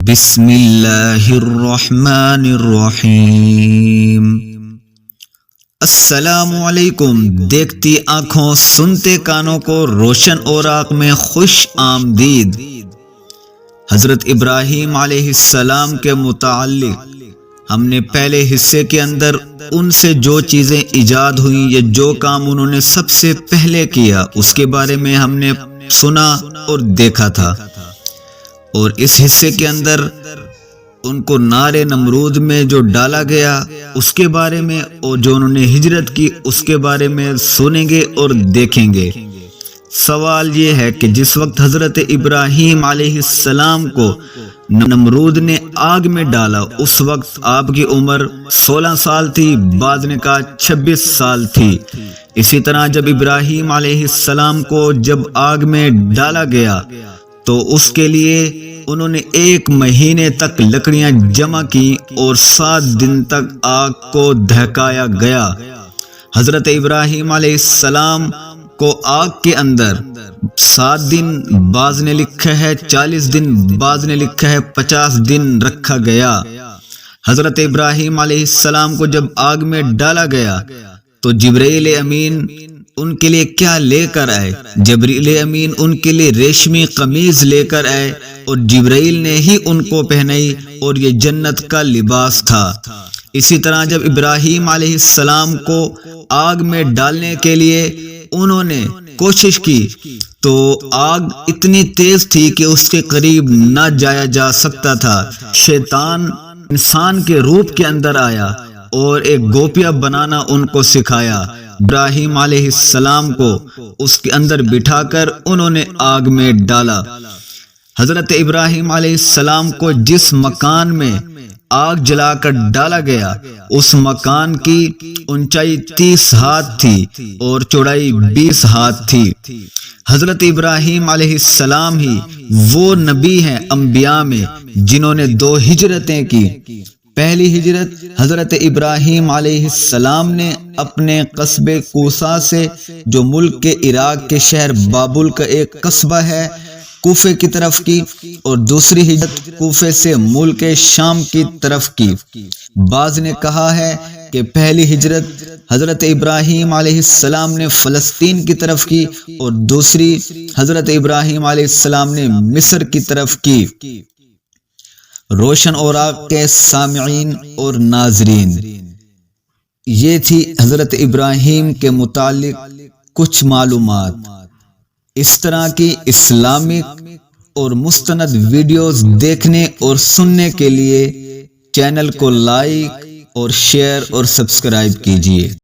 بسم اللہ الرحمن الرحیم۔ السلام علیکم۔ دیکھتی آنکھوں سنتے کانوں کو روشن اوراق میں خوش آمدید۔ حضرت ابراہیم علیہ السلام کے متعلق ہم نے پہلے حصے کے اندر ان سے جو چیزیں ایجاد ہوئیں یا جو کام انہوں نے سب سے پہلے کیا اس کے بارے میں ہم نے سنا اور دیکھا تھا، اور اس حصے کے اندر ان کو نار نمرود میں جو ڈالا گیا اس کے بارے میں اور جو انہوں نے ہجرت کی اس کے بارے میں سنیں گے اور دیکھیں گے۔ سوال یہ ہے کہ جس وقت حضرت ابراہیم علیہ السلام کو نمرود نے آگ میں ڈالا اس وقت آپ کی عمر 16 سال تھی، بعض نے کہا 26 سال تھی۔ اسی طرح جب ابراہیم علیہ السلام کو جب آگ میں ڈالا گیا تو اس کے لیے انہوں نے 1 مہینے تک لکڑیاں جمع کی اور 7 دن تک آگ کو دہکایا گیا۔ حضرت ابراہیم علیہ السلام کو آگ کے اندر 7 دن، بعض نے لکھا ہے 40 دن، بعض نے لکھا ہے 50 دن رکھا گیا۔ حضرت ابراہیم علیہ السلام کو جب آگ میں ڈالا گیا تو جبرائیل امین ان کے لیے کیا لے کر آئے؟ جبرائیل امین ان کے لیے ریشمی قمیض لے کر آئے اور جبرائیل نے ہی ان کو پہنائی اور یہ جنت کا لباس تھا۔ اسی طرح جب ابراہیم علیہ السلام کو آگ میں ڈالنے کے لیے انہوں نے کوشش کی تو آگ اتنی تیز تھی کہ اس کے قریب نہ جایا جا سکتا تھا۔ شیطان انسان کے روپ کے اندر آیا اور ایک گوپیا بنانا ان کو سکھایا۔ ابراہیم علیہ السلام کو اس کے اندر بٹھا کر انہوں نے آگ میں ڈالا۔ حضرت ابراہیم علیہ السلام کو جس مکان میں آگ جلا کر ڈالا گیا اس مکان کی اونچائی 30 ہاتھ تھی اور چوڑائی 20 ہاتھ تھی۔ حضرت ابراہیم علیہ السلام ہی وہ نبی ہیں انبیاء میں جنہوں نے 2 ہجرتیں کی۔ پہلی ہجرت حضرت ابراہیم علیہ السلام نے اپنے قصبے کوسا سے جو ملک کے عراق کے شہر بابل کا ایک قصبہ ہے کوفے کی طرف کی، اور دوسری ہجرت کوفے سے ملک شام کی طرف کی۔ بعض نے کہا ہے کہ پہلی ہجرت حضرت ابراہیم علیہ السلام نے فلسطین کی طرف کی اور دوسری حضرت ابراہیم علیہ السلام نے مصر کی طرف کی۔ روشن اوراق کے سامعین اور ناظرین، یہ تھی حضرت ابراہیم کے متعلق کچھ معلومات۔ اس طرح کی اسلامک اور مستند ویڈیوز دیکھنے اور سننے کے لیے چینل کو لائک اور شیئر اور سبسکرائب کیجیے۔